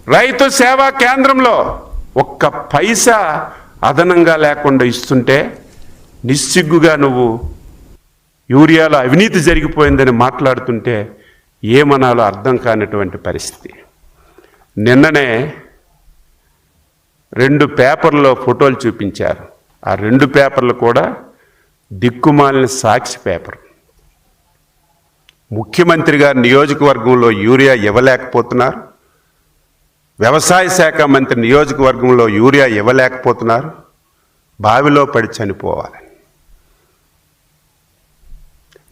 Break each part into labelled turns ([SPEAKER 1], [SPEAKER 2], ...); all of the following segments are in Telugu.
[SPEAKER 1] రైతు సేవా కేంద్రంలో ఒక్క పైసా అదనంగా లేకుండా ఇస్తుంటే నిస్సిగ్గుగా నువ్వు యూరియాలో అవినీతి జరిగిపోయిందని మాట్లాడుతుంటే ఏమనాలో అర్థం కానటువంటి పరిస్థితి. నిన్ననే 2 పేపర్లో ఫోటోలు చూపించారు. ఆ 2 పేపర్లు కూడా దిక్కుమాలిన సాక్షి పేపర్. ముఖ్యమంత్రి గారి నియోజకవర్గంలో యూరియా ఇవ్వలేకపోతున్నారు, వ్యవసాయ శాఖ మంత్రి నియోజకవర్గంలో యూరియా ఇవ్వలేకపోతున్నారు, బావిలో పడి చనిపోవాలని.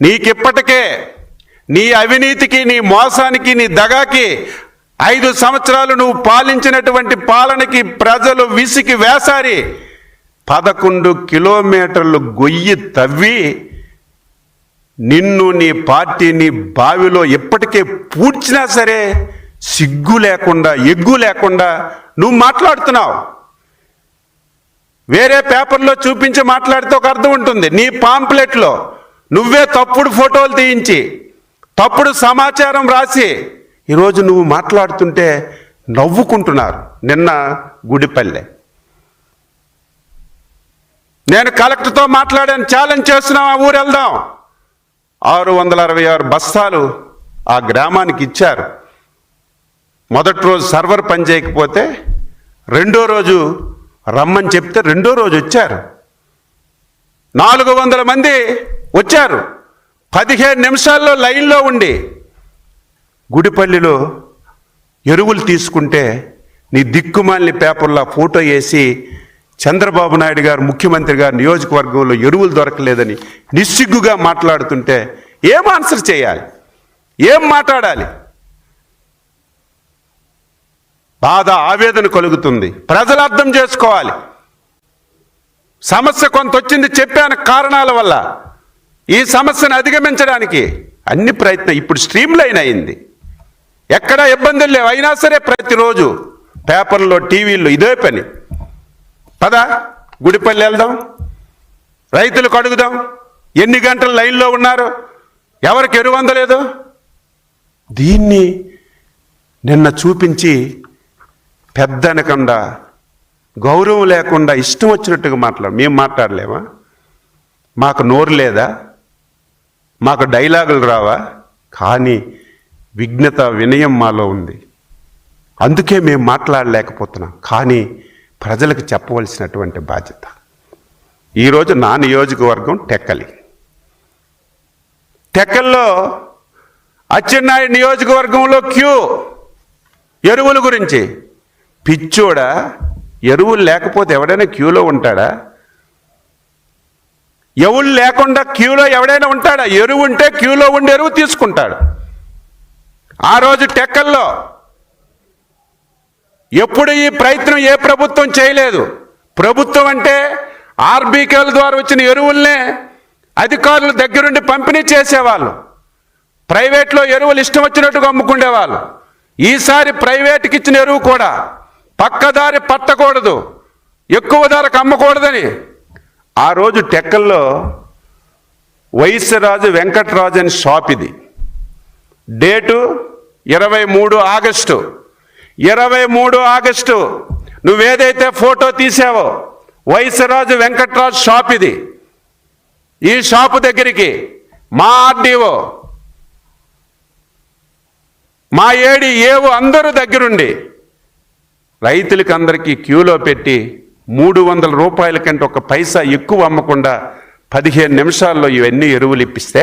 [SPEAKER 1] నీకిప్పటికే నీ అవినీతికి, నీ మోసానికి, నీ దగాకి 5 సంవత్సరాలు నువ్వు పాలించినటువంటి పాలనకి ప్రజలు విసికి వేసారి 11 కిలోమీటర్లు గొయ్యి తవ్వి నిన్ను, నీ పార్టీని బావిలో ఎప్పటికే పూడ్చినా సరే సిగ్గు లేకుండా, ఎగ్గు లేకుండా నువ్వు మాట్లాడుతున్నావు. వేరే పేపర్లో చూపించి మాట్లాడితే ఒక అర్థం ఉంటుంది. నీ పాంప్లెట్లో నువ్వే తప్పుడు ఫోటోలు తీయించి, తప్పుడు సమాచారం రాసి ఈరోజు నువ్వు మాట్లాడుతుంటే నవ్వుకుంటున్నారు. నిన్న గుడిపల్లె నేను కలెక్టర్తో మాట్లాడాను, ఛాలెంజ్ చేస్తున్నాం, ఆ ఊరు వెళ్దాం. 666 బస్తాలు ఆ గ్రామానికి ఇచ్చారు. మొదటి రోజు సర్వర్ పని చేయకపోతే రెండో రోజు రమ్మని చెప్తే రెండో రోజు వచ్చారు. 400 మంది వచ్చారు. 15 నిమిషాల్లో లైన్లో ఉండి గుడిపల్లిలో ఎరువులు తీసుకుంటే నీ దిక్కుమాలిన పేపర్లో ఫోటో వేసి చంద్రబాబు నాయుడు గారు ముఖ్యమంత్రి గారు నియోజకవర్గంలో ఎరువులు దొరకలేదని నిస్సిగ్గుగా మాట్లాడుతుంటే ఏం ఆన్సర్ చేయాలి, ఏం మాట్లాడాలి? బాధ, ఆవేదన కలుగుతుంది. ప్రజలు అర్థం చేసుకోవాలి. సమస్య కొంత వచ్చింది, చెప్పాను కారణాల వల్ల. ఈ సమస్యను అధిగమించడానికి అన్ని ప్రయత్నం ఇప్పుడు స్ట్రీమ్ లైన్ అయింది, ఎక్కడా ఇబ్బందులు లేవు. అయినా సరే ప్రతిరోజు పేపర్లో, టీవీల్లో ఇదే పని. పద గుడిపల్లి వెళ్దాం, రైతులకు అడుగుదాం ఎన్ని గంటలు లైన్లో ఉన్నారు, ఎవరికి ఎరువు అందలేదు. దీన్ని నిన్న చూపించి పెద్దనకుండా, గౌరవం లేకుండా ఇష్టం వచ్చినట్టుగా మేము మాట్లాడలేమా? మాకు నోరు లేదా? మాకు డైలాగులు రావా? కానీ విఘ్నత, వినయం మాలో ఉంది. అందుకే మేము మాట్లాడలేకపోతున్నాం. కానీ ప్రజలకు చెప్పవలసినటువంటి బాధ్యత. ఈరోజు నా నియోజకవర్గం టెక్కలి. టెక్కల్లో అచ్చెన్నాయుడు నియోజకవర్గంలో క్యూ ఎరువుల గురించి. పిచ్చోడా, ఎరువులు లేకపోతే ఎవడైనా క్యూలో ఉంటాడా? ఎరువులు లేకుండా క్యూలో ఎవడైనా ఉంటాడా? ఎరువు ఉంటే క్యూలో ఉండి ఎరువు తీసుకుంటాడు. ఆ రోజు టెక్కల్లో ఎప్పుడు ఈ ప్రయత్నం ఏ ప్రభుత్వం చేయలేదు. ప్రభుత్వం అంటే ఆర్బీకేల ద్వారా వచ్చిన ఎరువుల్నే అధికారుల దగ్గరుండి పంపిణీ చేసేవాళ్ళు. ప్రైవేట్లో ఎరువులు ఇష్టం వచ్చినట్టుగా అమ్ముకునేవాళ్ళు. ఈసారి ప్రైవేట్కి ఇచ్చిన ఎరువు కూడా పక్కదారి పట్టకూడదు, ఎక్కువ ధరకు అమ్మకూడదని ఆ రోజు టెక్కల్లో వైశ్యరాజు వెంకటరాజు అని షాప్, ఇది డేటు 23 ఆగస్టు. 23 ఆగస్టు నువ్వేదైతే ఫోటో తీసావో వైశ్యరాజు వెంకటరాజు షాప్ ఇది. ఈ షాపు దగ్గరికి మా ఆర్డీఓ, మా ఏఓ అందరూ దగ్గరుండి రైతులకి అందరికీ క్యూలో పెట్టి 300 రూపాయల కంటే ఒక పైసా ఎక్కువ అమ్మకుండా 15 నిమిషాల్లో ఇవన్నీ ఎరువులు ఇప్పిస్తే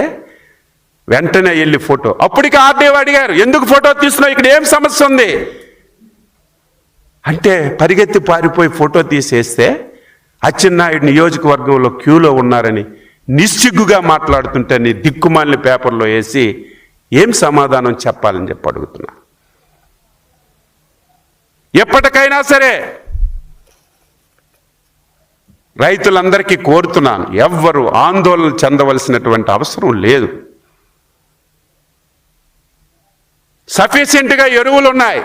[SPEAKER 1] వెంటనే వెళ్ళి ఫోటో. అప్పటికి ఆర్డీఓ అడిగారు, ఎందుకు ఫోటో తీస్తున్నావు, ఇక్కడ ఏం సమస్య ఉంది అంటే పరిగెత్తి పారిపోయి ఫోటో తీసేస్తే అచ్చెన్నాయుడు నియోజకవర్గంలో క్యూలో ఉన్నారని నిస్సిగ్గుగా మాట్లాడుతుంటే నీ దిక్కుమాలిన పేపర్లో వేసి ఏం సమాధానం చెప్పాలని చెప్పి అడుగుతున్నా. ఎప్పటికైనా సరే రైతులందరికీ కోరుతున్నాను, ఎవ్వరూ ఆందోళన చెందవలసినటువంటి అవసరం లేదు. సఫిషియెంట్గా ఎరువులు ఉన్నాయి.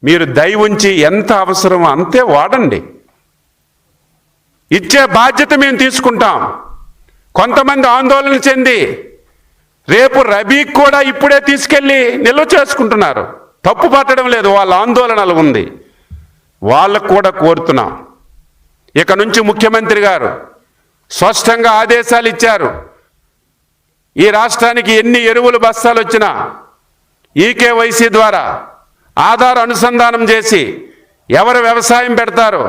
[SPEAKER 1] మీరు దయ ఉంచి ఎంత అవసరమో అంతే వాడండి. ఇచ్చే బాధ్యత మేము తీసుకుంటాం. కొంతమంది ఆందోళన చెంది రేపు రబీకి కూడా ఇప్పుడే తీసుకెళ్ళి నిల్వ చేసుకుంటున్నారు. తప్పు పట్టడం లేదు, వాళ్ళ ఆందోళనలు ఉంది. వాళ్ళకు కూడా కోరుతున్నాం, ఇక నుంచి ముఖ్యమంత్రి గారు స్పష్టంగా ఆదేశాలు ఇచ్చారు. ఈ రాష్ట్రానికి ఎన్ని ఎరువులు బస్తాలు వచ్చినా ఈకేవైసీ ద్వారా ఆధార్ అనుసంధానం చేసి ఎవరు వ్యవసాయం పెడతారో,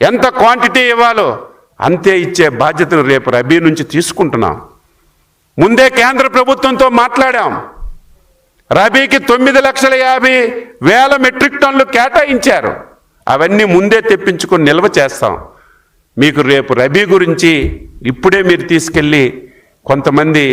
[SPEAKER 1] ఎంత క్వాంటిటీ ఇవ్వాలో అంతే ఇచ్చే బాధ్యతను రేపు రబీ నుంచి తీసుకుంటున్నాం. ముందే కేంద్ర ప్రభుత్వంతో మాట్లాడాం. రబీకి 9,50,000 మెట్రిక్ టన్నులు కేటాయించారు. అవన్నీ ముందే తెప్పించుకొని నిల్వ చేస్తాం. మీకు రేపు రబీ గురించి ఇప్పుడే మీరు తీసుకెళ్ళి కొంతమంది